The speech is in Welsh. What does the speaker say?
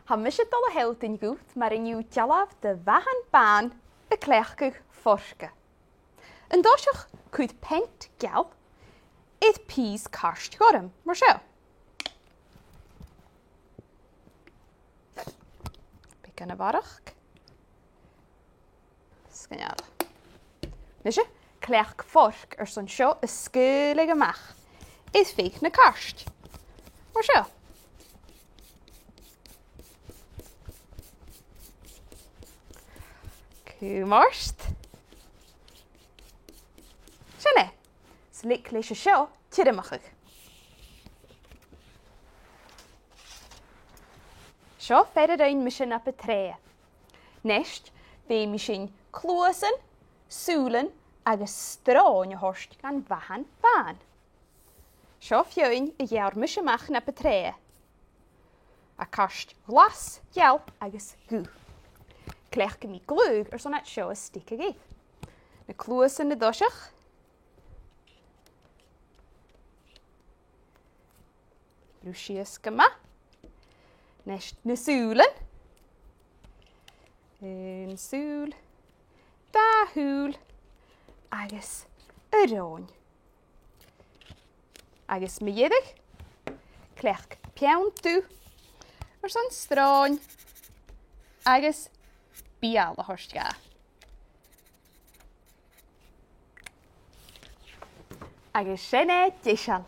Hamis het alle held in goed, maar in uw dealbh de mhathan baan de cleachdadh forca. Yn dosach cwyd pent gel, it peas karst gorm, mar zo. Big yn y barrachd. Sgynniad. Nes je, cleachdadh forca son sio ysgylig ymach. It Faic na karst. Mar zo. Cwmorst. Sianne, slik leis sio tirimachig. Sio fer yr ein mysyn ap y tre. Nest, fe mysyn clwysyn, sŵlyn ag ystroen y horst gan mhathan baan. Sio fioen y iawr mysyn mach nap y tre. A karst glas, iel ag ysgw. Cleachdadh mi glwg son at sio ystig ag eith. Na clwysyn y dosach. Brwsius gyma. Nest na sŵlyn. Yn sŵl. Da hŵl. Agus yr o'n. Agus mi yedig. Cleachdadh piawntw. Son straen. Agus bial a horst ga. Agus sinne disial.